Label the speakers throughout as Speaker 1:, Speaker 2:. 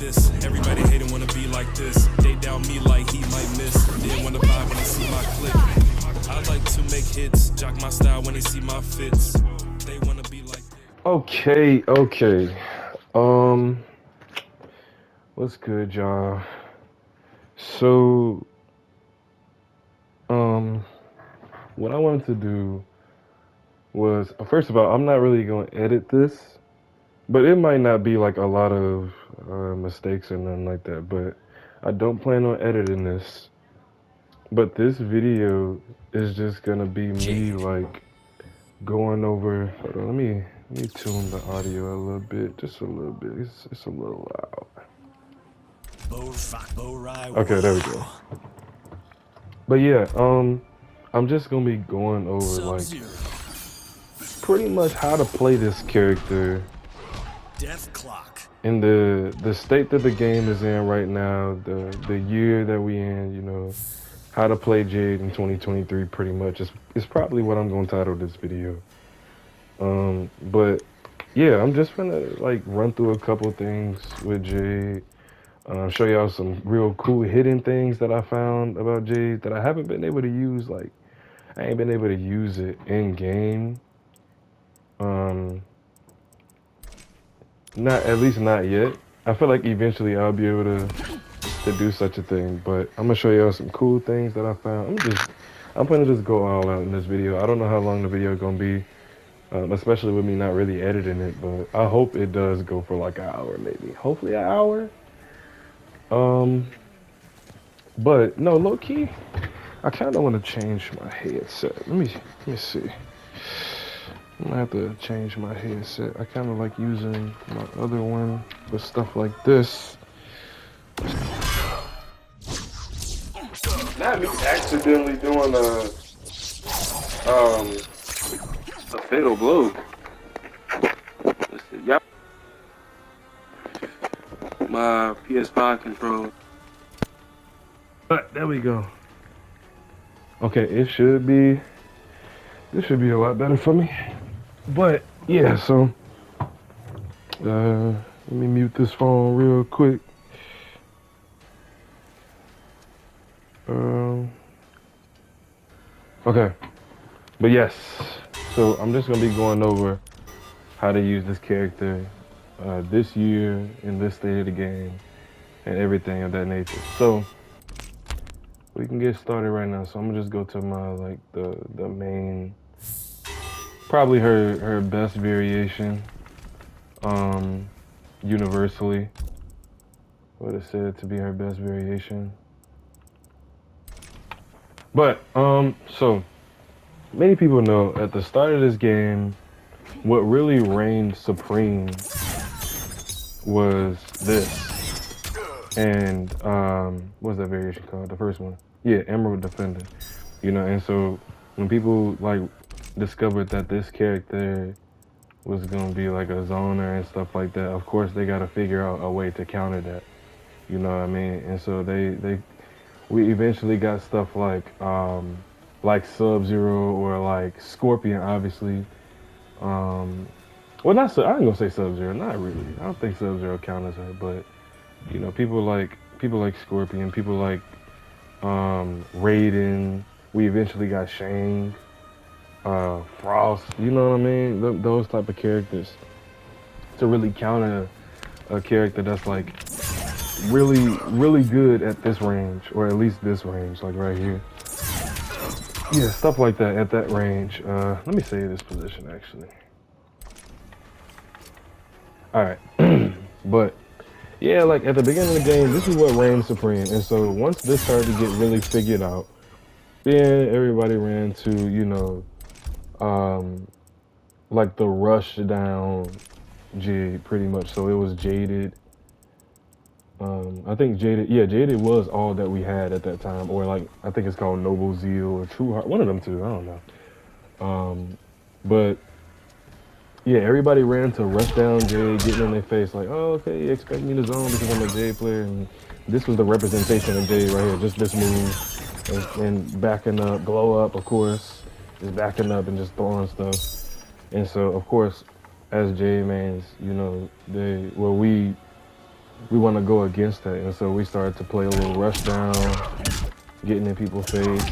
Speaker 1: this. Everybody hating wanna be like this. They doubt me like he might miss. Didn't wanna vibe when they see my clip. I like to make hits, jock my style when they see my fits. They wanna be like this.
Speaker 2: Okay. Um, what's good, y'all? So, um, what I wanted to do was, first of all, I'm not really going to edit this, but it might not be like a lot of mistakes or nothing like that, but I don't plan on editing this. But this video is just gonna be me
Speaker 1: Jade.
Speaker 2: like going over. Hold on, let me tune the audio a little bit, just a little bit. It's a little loud. Okay, there we go. But yeah, I'm just gonna be going over like pretty much how to play this character in the state that the game is in right now, the year that we in, you know, how to play Jade in 2023 pretty much is probably what I'm gonna title this video. But yeah, I'm just gonna like run through a couple things with Jade. Show y'all some real cool hidden things that I found about Jade that I haven't been able to use. Like, I ain't been able to use it in game. Um, Not at least not yet. I feel like eventually I'll be able to do such a thing. But I'm gonna show y'all some cool things that I found. I'm gonna just go all out in this video. I don't know how long the video gonna be, especially with me not really editing it. But I hope it does go for like an hour, maybe. Hopefully an hour. Um, but no, low key. I kind of want to change my headset. Let me see. I'm gonna have to change my headset. I kind of like using my other one for stuff like this. Not me accidentally doing um a fatal blow. Let's see. Yep. My PS5 control. But there we go. Okay, this should be a lot better for me. But yeah, so let me mute this phone real quick. Okay, but yes, so I'm just gonna be going over how to use this character this year in this state of the game and everything of that nature. So we can get started right now. So I'm gonna just go to my like the main, probably her best variation, universally. What is said to be her best variation. But so many people know at the start of this game, what really reigned supreme was this. And what's that variation called? The first one. Yeah, Emerald Defender. You know, and so when people like discovered that this character was gonna be like a zoner and stuff like that, of course they gotta figure out a way to counter that. You know what I mean? And so we eventually got stuff like Sub-Zero or like Scorpion, obviously. Well, not so. I ain't gonna say Sub-Zero. Not really. I don't think Sub-Zero counts as her, but you know, people like Scorpion, people like Raiden. We eventually got Shang, Frost. You know what I mean? Those type of characters to really counter a character that's like really good at this range, or at least this range, like right here. Yeah, stuff like that at that range. Let me save this position actually. All right, but yeah, like at the beginning of the game, this is what reigned supreme. And so once this started to get really figured out, then everybody ran to, you know, like the rush down Jade pretty much. So it was Jaded. I think Jaded was all that we had at that time, or like I think it's called Noble Zeal or True Heart, one of them two. I don't know. But yeah, everybody ran to rush down Jade, getting in their face like, oh, okay, you expect me to zone because I'm a Jade player, and this was the representation of Jade right here, just this move, and backing up, glow up, of course, just backing up and just throwing stuff. And so, of course, as Jade mains, you know, we want to go against that, and so we started to play a little rush down, getting in people's face,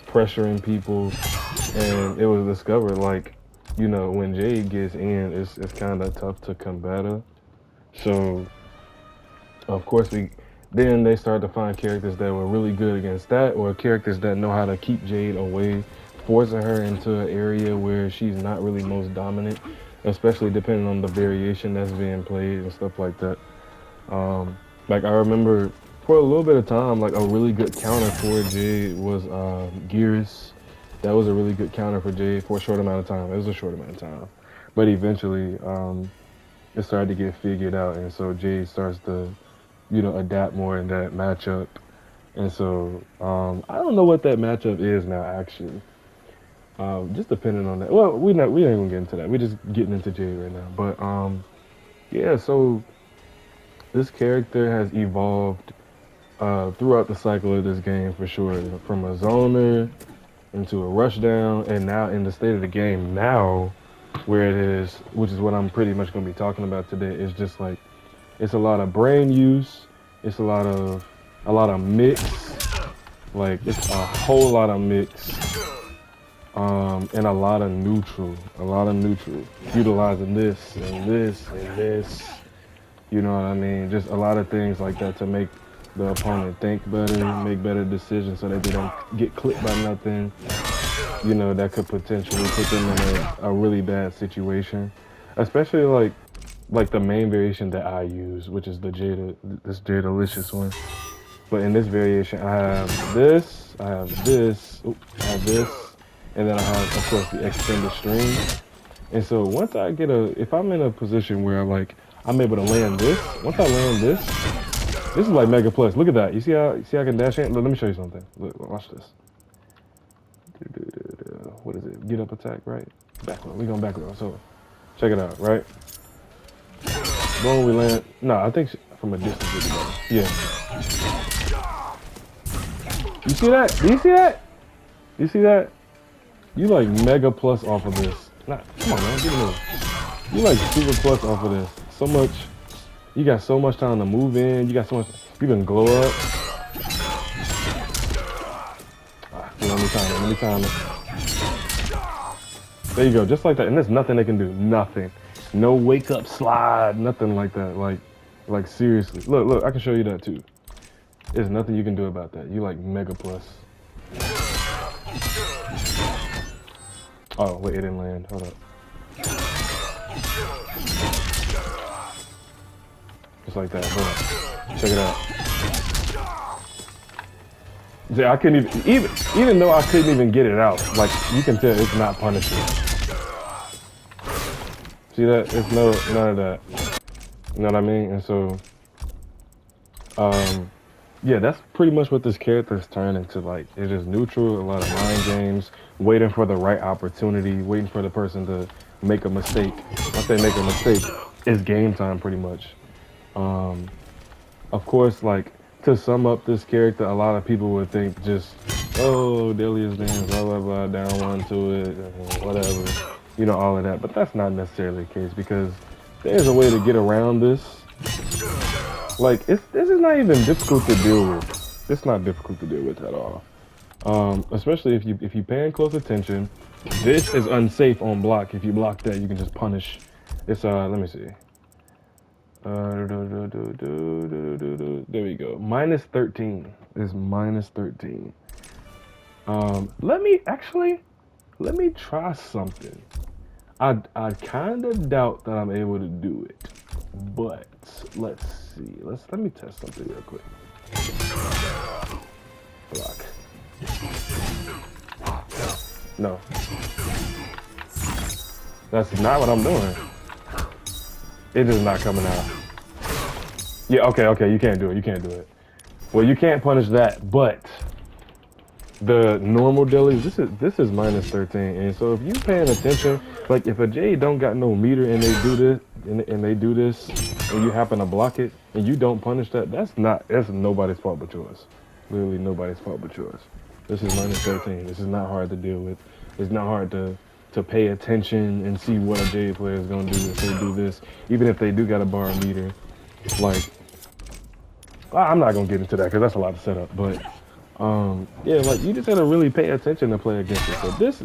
Speaker 2: pressuring people, and it was discovered like, you know, when Jade gets in, it's kind of tough to combat her. So of course then they started to find characters that were really good against that, or characters that know how to keep Jade away, forcing her into an area where she's not really most dominant, especially depending on the variation that's being played and stuff like that. Like I remember for a little bit of time, like a really good counter for Jade was Gears. That was a really good counter for Jade for a short amount of time. It was a short amount of time, but eventually it started to get figured out, and so Jade starts to, you know, adapt more in that matchup. And so I don't know what that matchup is now, actually. Just depending on that. Well, we ain't gonna get into that. We're just getting into Jade right now. But yeah. So this character has evolved throughout the cycle of this game for sure. From a zoner into a rush down, and now in the state of the game now, where it is, which is what I'm pretty much gonna be talking about today, is just like it's a lot of brain use. It's a lot of mix. Like it's a whole lot of mix. And a lot of neutral. Utilizing this and this and this. You know what I mean? Just a lot of things like that to make the opponent think better, make better decisions so that they don't get clipped by nothing, you know, that could potentially put them in a really bad situation. Especially like the main variation that I use, which is the this Jadalicious one. But in this variation, I have this, I have this, I have this, and then I have, of course, the extended string. And so once I get if I'm in a position where I'm able to land this, once I land this is like Mega Plus. Look at that. You see how I can dash in? Let me show you something. Look, watch this. What is it? Get up attack, right? Backward. We're going backward. So check it out, right? Boom, we land. No, I think from a distance would be better. Yeah. You see that? Do you see that? You see that? You like Mega Plus off of this. Nah, come on, man. Give me this. You like Super Plus off of this. So much. You got so much time to move in. You got so much. You can glow up. Let me time it. There you go, just like that. And there's nothing they can do. Nothing. No wake up slide. Nothing like that. Like seriously. Look. I can show you that too. There's nothing you can do about that. You like Mega Plus. Oh wait, it didn't land. Hold up. Just like that. Hold on. Check it out. Yeah, I couldn't even though I couldn't even get it out. Like you can tell, it's not punishing. See that? It's none of that. You know what I mean? And so, yeah, that's pretty much what this character's turned into. Like it's just neutral, a lot of mind games, waiting for the right opportunity, waiting for the person to make a mistake. Once they make a mistake, it's game time pretty much. Of course, like to sum up this character, a lot of people would think just, oh, Delia's dance, blah blah blah, down one to it, whatever, you know, all of that. But that's not necessarily the case because there's a way to get around this. Like this is not even difficult to deal with. It's not difficult to deal with at all. Especially if you paying close attention. This is unsafe on block. If you block that, you can just punish. It's let me see. There we go. Minus 13 is minus 13. Let me try something. I kind of doubt that I'm able to do it, but let's see. Let me test something real quick. Block. No. That's not what I'm doing. It is not coming out. Yeah, okay, you can't do it. Well, you can't punish that, but the normal dailies, this is minus 13. And so if you paying attention, like if a J don't got no meter and they do this, and they do this, and you happen to block it, and you don't punish that, that's nobody's fault but yours. Literally nobody's fault but yours. This is minus 13. This is not hard to deal with. It's not hard to pay attention and see what a J player is gonna do if they do this. Even if they do got a bar meter, like I'm not gonna get into that because that's a lot to set up. But yeah, like you just gotta really pay attention to play against it. So this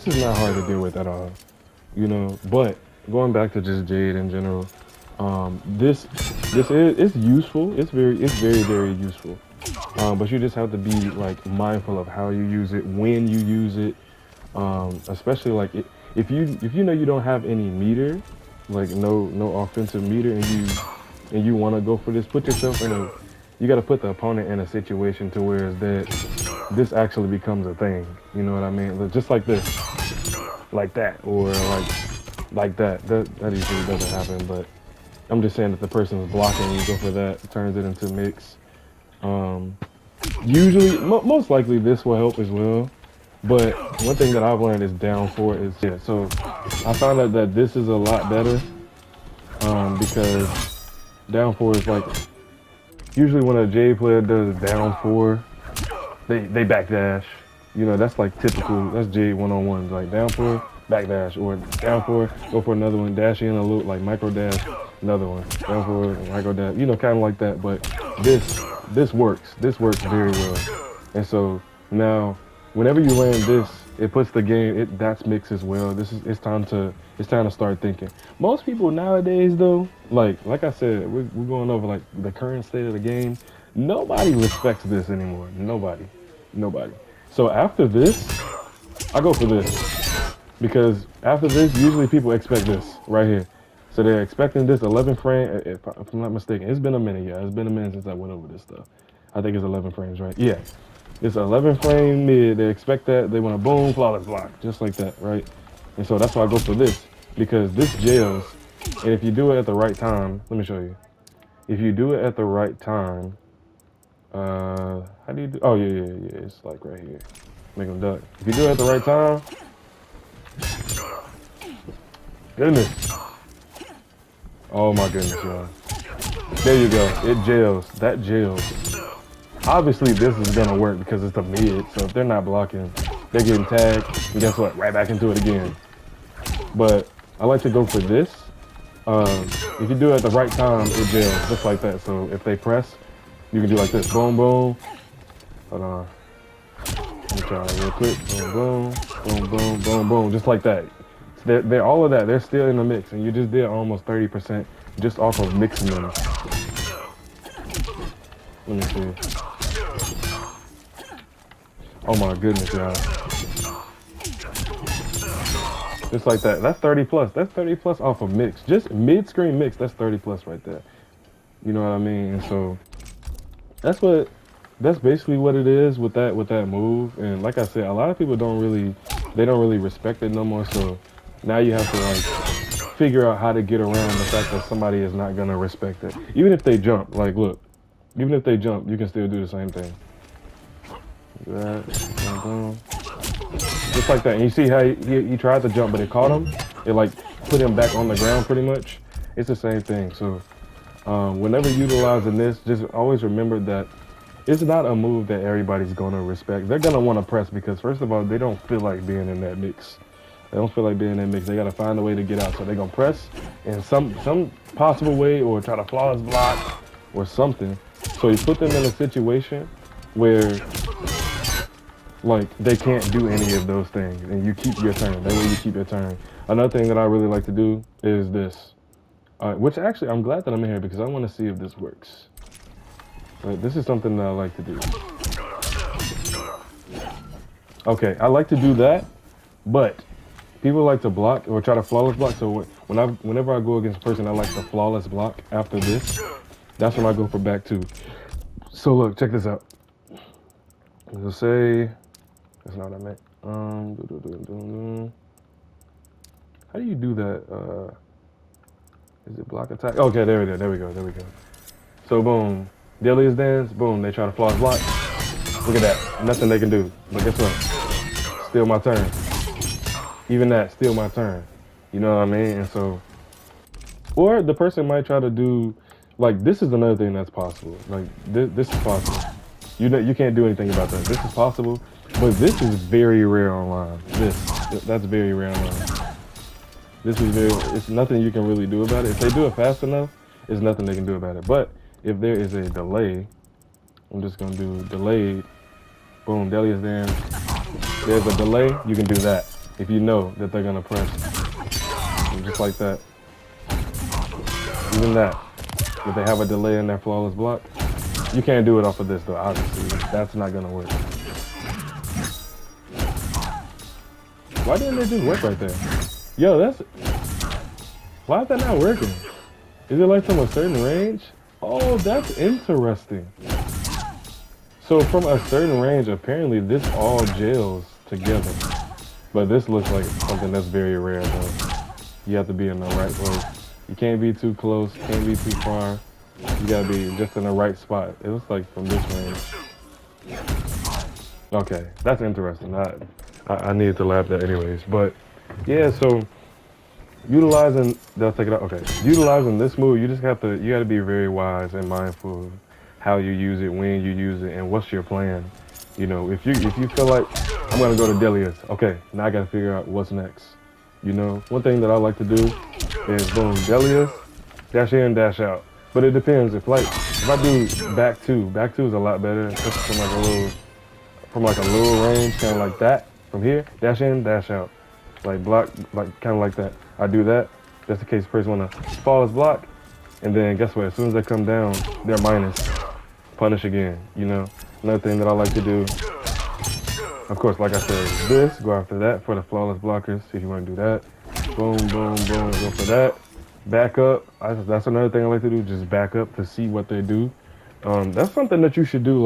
Speaker 2: is not hard to deal with at all, you know. But going back to just Jade in general, this is it's useful. It's very useful. But you just have to be like mindful of how you use it, when you use it, especially like if you know you don't have any meter, like no offensive meter, and you want to go for this, put yourself in a you got to put the opponent in a situation to where that this actually becomes a thing. You know what I mean? Just like this, like that, or like that. That usually doesn't happen, but I'm just saying that the person is blocking and you go for that, turns it into mix. Um, Usually, most likely this will help as well. But one thing that I've learned is down four is yeah. So I found out that this is a lot better because down four is like usually when a J player does down four, they backdash. You know that's like typical. That's J 101. Like down four, backdash, or down four, go for another one, dash in a little like micro dash, another one, down four, micro dash. You know, kind of like that. But this works. This works very well. And so now, whenever you land this, it puts the game. That's mix as well. It's time to start thinking. Most people nowadays, though, like I said, we're going over like the current state of the game. Nobody respects this anymore. Nobody. So after this, I go for this because after this, usually people expect this right here. So they're expecting this 11 frame. If I'm not mistaken, it's been a minute. Yeah, it's been a minute since I went over this stuff. I think it's 11 frames, right? Yeah, it's 11 frame mid. They expect that. They want a boom, flawless block, just like that, right? And so that's why I go for this because this jails. And if you do it at the right time, let me show you. If you do it at the right time, how do you do? Oh yeah. It's like right here. Make them duck. If you do it at the right time, goodness. Oh my goodness, y'all. There you go. It jails. That jails. Obviously, this is gonna work because it's a mid. So if they're not blocking, they're getting tagged. And guess what? Right back into it again. But I like to go for this. If you do it at the right time, it jails just like that. So if they press, you can do like this. Boom, boom. Hold on. Let me try real quick. Boom, boom. Just like that. They're all of that. They're still in the mix, and you just did almost 30% just off of mixing them. Let me see. Oh my goodness, y'all. Just like that. That's 30 plus. That's 30 plus off of mix. Just mid-screen mix. That's 30 plus right there. You know what I mean? And so that's basically what it is with that move. And like I said, a lot of people don't really respect it no more. So now you have to like figure out how to get around the fact that somebody is not gonna respect it. Even if they jump, like look, even if they jump, you can still do the same thing. That, just like that. And you see how he tried to jump, but it caught him. It like put him back on the ground pretty much. It's the same thing. So whenever utilizing this, just always remember that it's not a move that everybody's gonna respect. They're gonna want to press because first of all, they don't feel like being in that mix. They don't feel like being in that mix. They gotta find a way to get out. So they're gonna press in some possible way or try to flawless block or something. So you put them in a situation where like they can't do any of those things and you keep your turn. That way you keep your turn. Another thing that I really like to do is this. Which actually I'm glad that I'm in here because I want to see if this works. Right, this is something that I like to do. Okay, I like to do that, but people like to block or try to flawless block. So whenever I go against a person, I like to flawless block after this. That's when I go for back two. So look, check this out. Let's say that's not what I meant. How do you do that? Is it block attack? Okay, there we go. So boom, Dillia's dance. Boom, they try to flawless block. Look at that. Nothing they can do. But guess what? Still my turn. Even that, still my turn. You know what I mean? And so, or the person might try to do, like, this is another thing that's possible. Like, this is possible. You can't do anything about that. This is possible, but this is very rare online. That's very rare online. It's nothing you can really do about it. If they do it fast enough, there's nothing they can do about it. But if there is a delay, I'm just gonna do delayed. Boom, Deli is there. There's a delay, you can do that. If you know that they're gonna press. And just like that. Even that. If they have a delay in their flawless block, you can't do it off of this though, obviously. That's not gonna work. Why didn't they just work right there? Yo, why is that not working? Is it like from a certain range? Oh, that's interesting. So from a certain range, apparently this all gels together. But this looks like something that's very rare though. You have to be in the right place. You can't be too close, can't be too far. You gotta be just in the right spot. It looks like from this range. Okay, that's interesting. I needed to laugh that anyways. But yeah, so utilizing, they'll take it out. Okay, utilizing this move, you gotta be very wise and mindful of how you use it, when you use it, and what's your plan. You know, if you feel like I'm gonna go to Delius, okay, now I gotta figure out what's next. You know, one thing that I like to do is boom, Delius, dash in, dash out. But it depends. If I do back two is a lot better, especially from like a little range, kind of like that. From here, dash in, dash out, like block, like kind of like that. I do that. That's the case. Person wanna fall as block, and then guess what? As soon as they come down, they're minus. Punish again. You know, another thing that I like to do. Of course, like I said, this, go after that for the flawless blockers, if you want to do that. Boom, boom, boom, go for that. Back up, that's another thing I like to do, just back up to see what they do. That's something that you should do,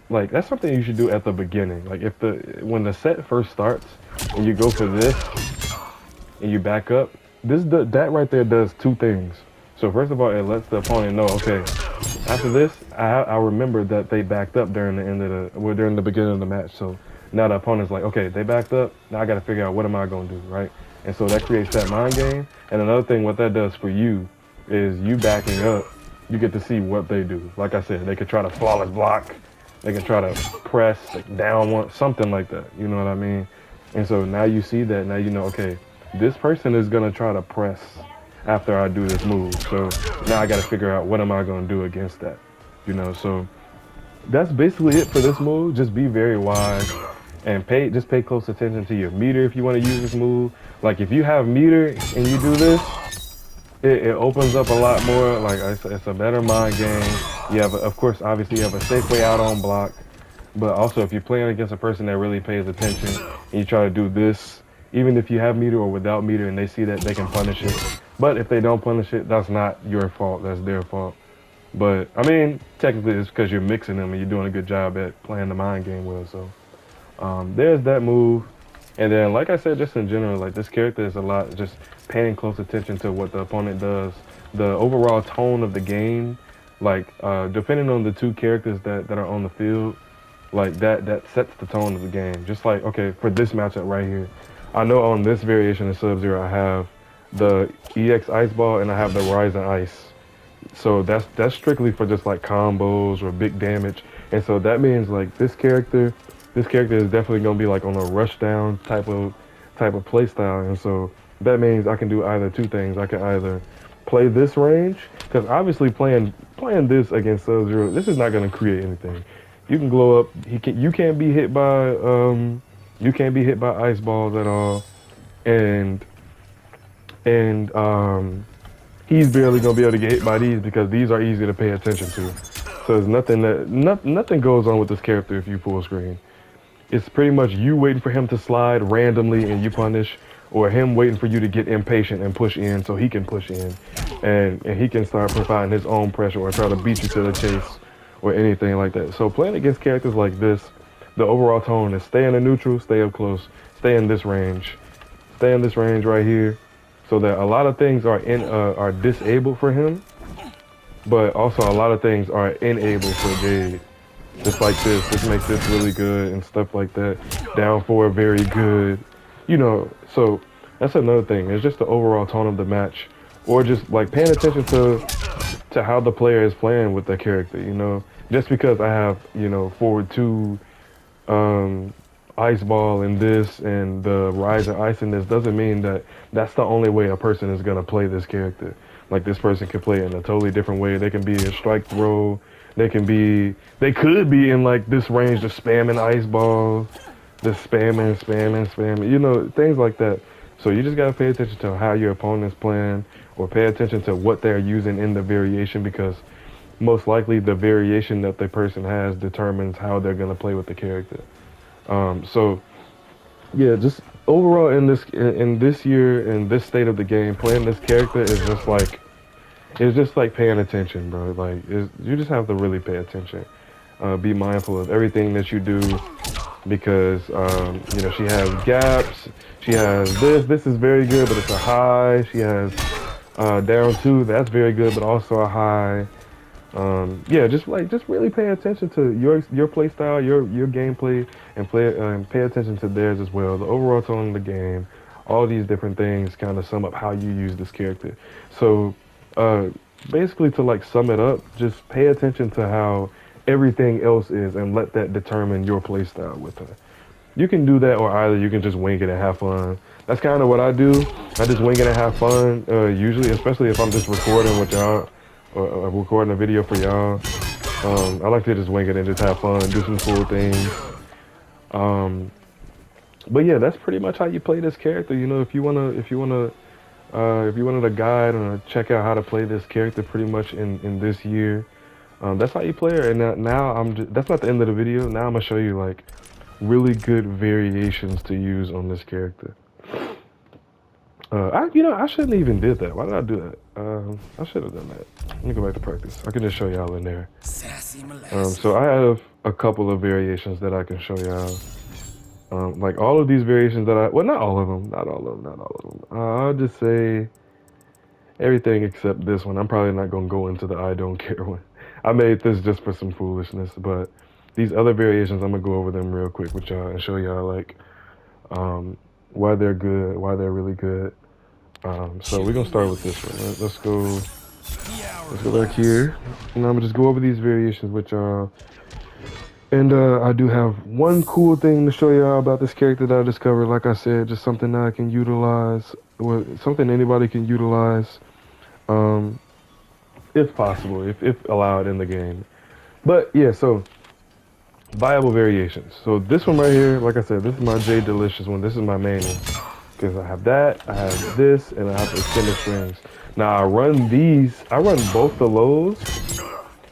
Speaker 2: that's something you should do at the beginning. Like when the set first starts, and you go for this, and you back up, that right there does two things. So first of all, it lets the opponent know, okay, after this, I remember that they backed up during the beginning of the match. So now the opponent's like, okay, they backed up. Now I got to figure out what am I going to do, right? And so that creates that mind game. And another thing, what that does for you is you backing up, you get to see what they do. Like I said, they could try to flawless block. They can try to press, like down one, something like that. You know what I mean? And so now you see that. Now you know, okay, this person is going to try to press after I do this move. So now I got to figure out what am I going to do against that. You know, so that's basically it for this move. Just be very wise and just pay close attention to your meter if you want to use this move. Like if you have meter and you do this, it opens up a lot more. Like it's a better mind game. You have, of course, obviously you have a safe way out on block. But also if you're playing against a person that really pays attention and you try to do this, even if you have meter or without meter and they see that, they can punish it. But if they don't punish it, that's not your fault, that's their fault. But I mean, technically it's because you're mixing them and you're doing a good job at playing the mind game well. So there's that move. And then, like I said, just in general, like this character is a lot just paying close attention to what the opponent does. The overall tone of the game, like depending on the two characters that are on the field, like that sets the tone of the game. Just like, okay, for this matchup right here, I know on this variation of Sub-Zero I have the EX Ice Ball and I have the Rising Ice. So that's strictly for just like combos or big damage. And so that means like this character is definitely gonna be like on a rush down type of play style. And so that means I can do either two things. I can either play this range, because obviously playing this against Sub-Zero, this is not gonna create anything. You can glow up. You can't be hit by ice balls at all, and he's barely gonna be able to get hit by these because these are easy to pay attention to. So there's nothing goes on with this character if you full screen. It's pretty much you waiting for him to slide randomly and you punish, or him waiting for you to get impatient and push in so he can push in, and he can start providing his own pressure or try to beat you to the chase or anything like that. So playing against characters like this, the overall tone is stay in the neutral, stay up close, stay in this range right here, so that a lot of things are disabled for him, but also a lot of things are enabled for Jade. Just like this makes this really good and stuff like that. Down four, very good. You know, so that's another thing. It's just the overall tone of the match, or just like paying attention to how the player is playing with the character. You know, just because I have forward two, ice ball in this and the rise and ice in this doesn't mean that that's the only way a person is gonna play this character. Like this person could play in a totally different way. They can be a strike throw. They could be in like this range of spamming ice balls, just spamming, you know, things like that. So you just gotta pay attention to how your opponent's playing, or pay attention to what they're using in the variation, because most likely the variation that the person has determines how they're gonna play with the character. So yeah, just overall in this year, in this state of the game, playing this character is just like, it's just like paying attention, bro. Like you just have to really pay attention. Be mindful of everything that you do, because you know, she has gaps. She has this. This is very good, but it's a high. She has down two. That's very good, but also a high. Yeah, just really pay attention to your play style, your gameplay, and pay attention to theirs as well. The overall tone of the game, all these different things kind of sum up how you use this character. So basically, to like sum it up, just pay attention to how everything else is, and let that determine your play style with her. You can do that, or either you can just wing it and have fun. That's kind of what I do. I just wing it and have fun, usually, especially if I'm just recording with y'all, or recording a video for y'all. I like to just wing it and just have fun, do some cool things. But yeah, that's pretty much how you play this character. You know, if you wanted a guide or check out how to play this character pretty much in this year, that's how you play her. And now that's not the end of the video. Now I'm gonna show you like really good variations to use on this character. I shouldn't even did that. Why did I do that? I should have done that. Let me go back to practice. I can just show y'all in there. So I have a couple of variations that I can show y'all. Like all of these variations that well, not all of them. I'll just say everything except this one. I'm probably not gonna go into the I don't care one. I made this just for some foolishness, but these other variations, I'm gonna go over them real quick with y'all and show y'all like why they're good, why they're really good. So we're gonna start with this one. Let's go back here, and I'm gonna just go over these variations with y'all. And I do have one cool thing to show y'all about this character that I discovered. Like I said, just something that I can utilize, or something anybody can utilize, if possible, if allowed in the game. But yeah, so viable variations. So this one right here, like I said, this is my J Delicious one. This is my main one, because I have that, I have this, and I have the extended strings. Now I run both the lows,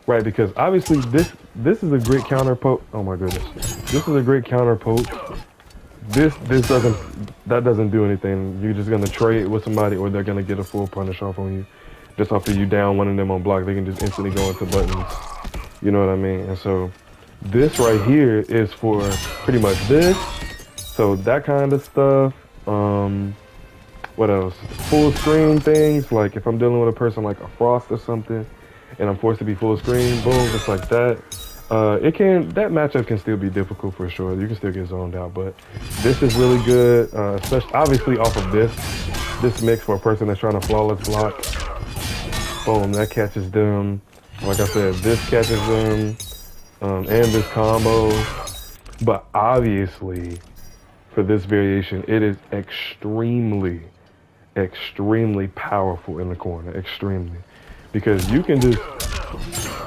Speaker 2: right? Because obviously this is a great counter poke. Oh my goodness, this is a great counter poke. That doesn't do anything. You're just gonna trade with somebody, or they're gonna get a full punish off on you. Just after you down one of them on block, they can just instantly go into buttons. You know what I mean? And so this right here is for pretty much this. So that kind of stuff. What else? Full screen things, like if I'm dealing with a person like a Frost or something, and I'm forced to be full screen, boom, just like that. That matchup can still be difficult for sure. You can still get zoned out, but this is really good, especially obviously off of this mix for a person that's trying to flawless block. Boom, that catches them. Like I said, this catches them, and this combo. But obviously, for this variation, it is extremely powerful in the corner, extremely. Because you can just,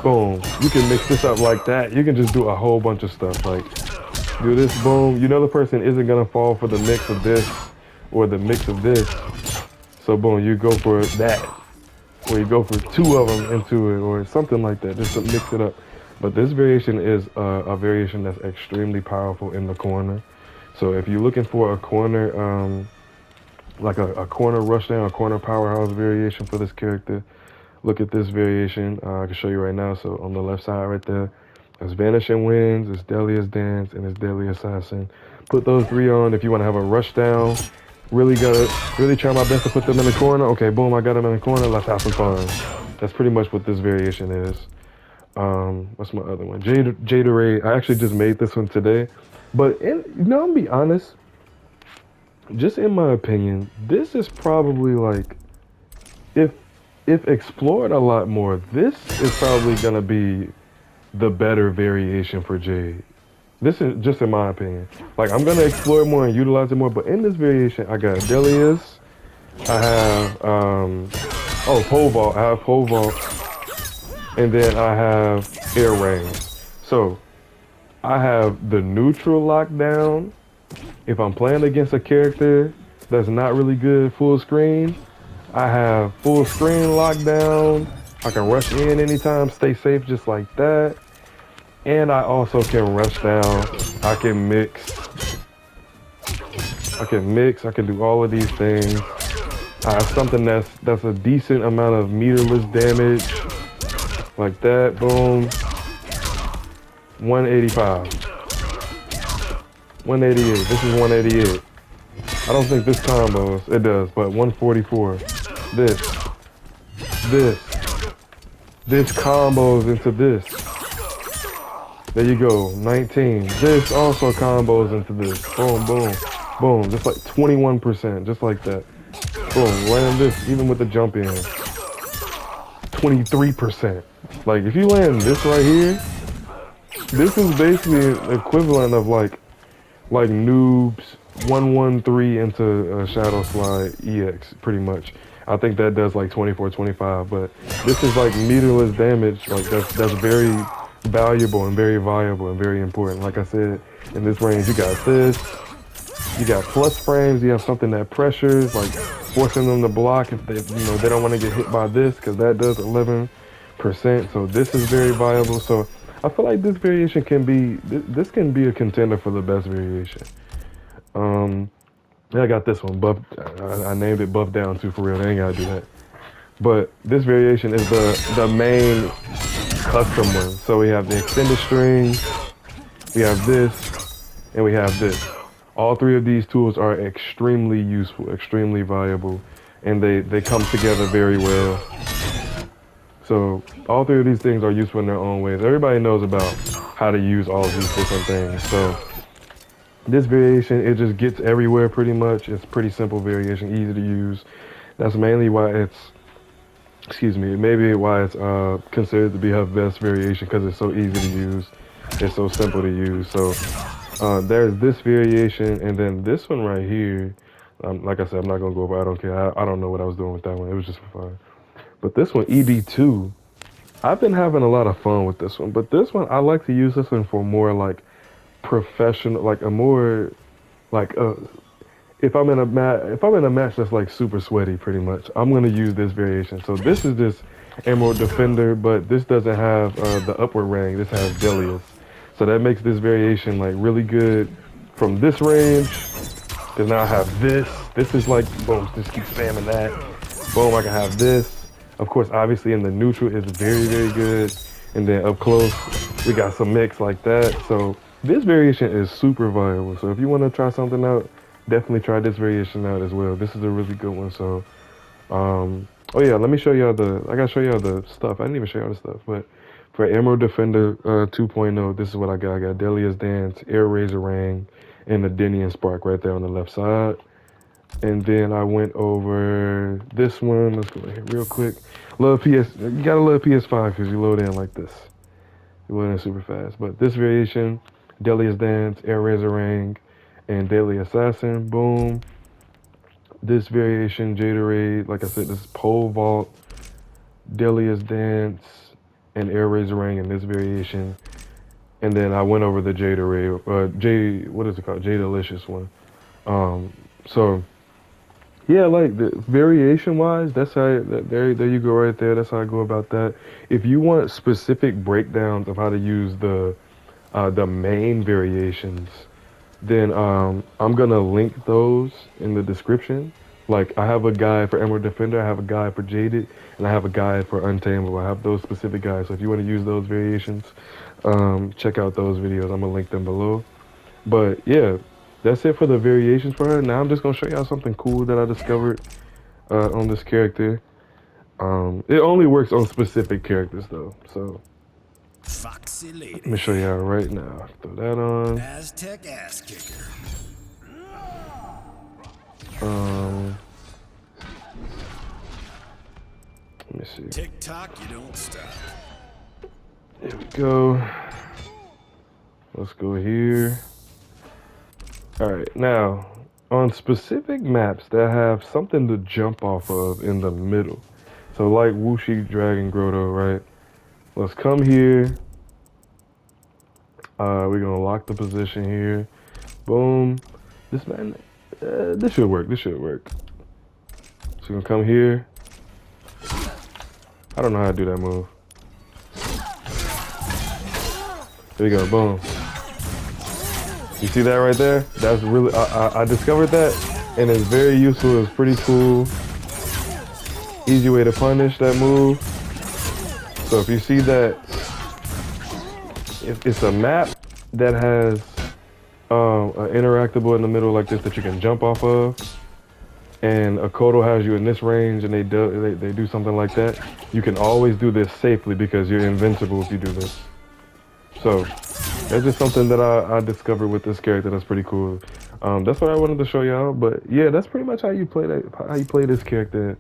Speaker 2: boom, you can mix this up like that. You can just do a whole bunch of stuff, like do this, boom. You know the person isn't gonna fall for the mix of this or the mix of this. So boom, you go for that. Or you go for two of them into it, or something like that, just to mix it up. But this variation is a variation that's extremely powerful in the corner. So if you're looking for a corner, like a corner rushdown, a corner powerhouse variation for this character, look at this variation. I can show you right now. So on the left side right there, there's Vanishing Winds, it's Delia's Dance, and it's Deadly Assassin. Put those three on if you want to have a rushdown. Really try my best to put them in the corner. Okay, boom, I got them in the corner. Let's have some fun. That's pretty much what this variation is. What's my other one? Jaded. I actually just made this one today. But I'm gonna be honest, just in my opinion, this is probably like, if explored a lot more, this is probably gonna be the better variation for Jade. This is just in my opinion. Like, I'm gonna explore it more and utilize it more, but in this variation, I got Delia's, I have Oh, pole vault. I have pole vault, and then I have air range. So I have the neutral lockdown. If I'm playing against a character that's not really good full screen, I have full screen lockdown. I can rush in anytime, stay safe just like that. And I also can rush down. I can mix. I can do all of these things. I have something that's a decent amount of meterless damage. Like that, boom. 185. 188. This is 188. I don't think this combos. It does, but 144. This. This. This combos into this. There you go. 19. This also combos into this. Boom, boom, boom. Just like 21%. Just like that. Boom. Land this, even with the jump in. 23%. Like, if you land this right here, this is basically equivalent of like noobs 113 into Shadow Slide EX, pretty much. I think that does like 24, 25, but this is like meterless damage. Like that's very valuable and very viable and very important. Like I said, in this range, you got this. You got plus frames. You have something that pressures, like forcing them to block if they don't want to get hit by this, because that does 11%. So this is very viable. So I feel like this variation can be this can be a contender for the best variation. Yeah, I got this one buff. I named it buff down too, for real. They ain't gotta do that. But this variation is the main custom one. So we have the extended string, we have this, and we have this. All three of these tools are extremely useful, extremely valuable, and they come together very well. So all three of these things are useful in their own ways. Everybody knows about how to use all of these different things. So this variation, it just gets everywhere pretty much. It's pretty simple variation, easy to use. That's mainly why it's, maybe why it's considered to be her best variation, because it's so easy to use. It's so simple to use. So there's this variation, and then this one right here. Like I said, I'm not gonna go over. I don't care. I don't know what I was doing with that one. It was just for fun. But this one, EB2, I've been having a lot of fun with this one. But this one, I like to use this one for more like professional, like a more like if I'm in a match that's like super sweaty, pretty much, I'm gonna use this variation. So this is this Emerald Defender, but this doesn't have the upward range. This has Delia's. So that makes this variation like really good from this range. Cause now I have this. This is like, boom, just keep spamming that. Boom, I can have this. Of course, obviously in the neutral is very, very good. And then up close, we got some mix like that. So this variation is super viable. So if you want to try something out, definitely try this variation out as well. This is a really good one. So, oh yeah, let me show y'all I gotta show y'all the stuff. I didn't even show y'all the stuff, but for Emerald Defender 2.0, this is what I got. I got Delia's Dance, Air Razor Ring, and the Denian Spark right there on the left side. And then I went over this one. Let's go here real quick. You gotta love PS5 because you load in like this. You load in super fast. But this variation, Delia's Dance, Air Razor Ring, and Daily Assassin, boom. This variation, Jaded, like I said, this is Pole Vault, Delia's Dance, and Air Razor Ring in this variation. And then I went over the what is it called? Jadalicious one. So yeah, like the variation wise, that's how there you go right there. That's how I go about that. If you want specific breakdowns of how to use the main variations, then I'm gonna link those in the description. Like I have a guide for Emerald Defender, I have a guide for Jaded, and I have a guide for Untamable. I have those specific guides. So if you want to use those variations, check out those videos. I'm gonna link them below. But yeah, that's it for the variations for her. Now I'm just gonna show y'all something cool that I discovered on this character. It only works on specific characters though. So
Speaker 3: Foxy lady.
Speaker 2: let me show y'all right now. Throw that on.
Speaker 3: Aztec ass kicker.
Speaker 2: Let me see.
Speaker 3: Tik Tok, you don't stop.
Speaker 2: There we go. Let's go here. All right, now on specific maps that have something to jump off of in the middle, So like Wuxi Dragon Grotto, right? Let's come here. We're gonna lock the position here. Boom. This man, this should work. This should work. So we're gonna come here. I don't know how to do that move. There you go. Boom. You see that right there? That's really, I discovered that, and it's very useful. It's pretty cool. Easy way to punish that move. So if you see that, it's a map that has an interactable in the middle like this that you can jump off of, and a Kodo has you in this range, and they do something like that. You can always do this safely because you're invincible if you do this. So that's just something that I discovered with this character. That's pretty cool. That's what I wanted to show y'all. But yeah, that's pretty much how you play that. How you play this character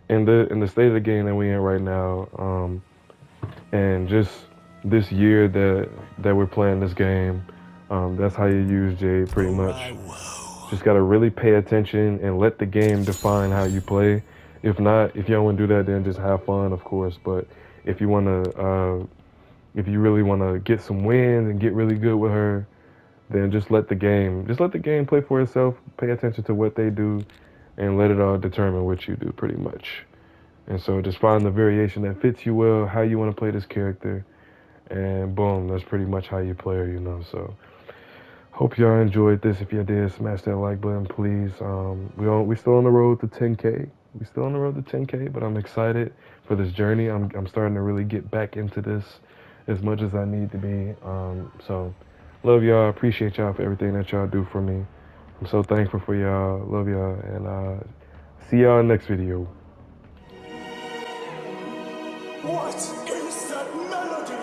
Speaker 2: in the state of the game that we're in right now. And just this year that we're playing this game. That's how you use Jade pretty much. Just gotta really pay attention and let the game define how you play. If not, if you don't want to do that, then just have fun, of course. But if you really want to get some wins and get really good with her, then just let the game play for itself. Pay attention to what they do, and let it all determine what you do, pretty much. And so just find the variation that fits you well, how you want to play this character, and boom, that's pretty much how you play her, you know. So hope y'all enjoyed this. If you did, smash that like button, please. We still on the road to 10K. We still on the road to 10K, but I'm excited for this journey. I'm starting to really get back into this as much as I need to be. So love y'all. Appreciate y'all for everything that y'all do for me. I'm so thankful for y'all. Love y'all, and see y'all next video.
Speaker 3: What is that melody?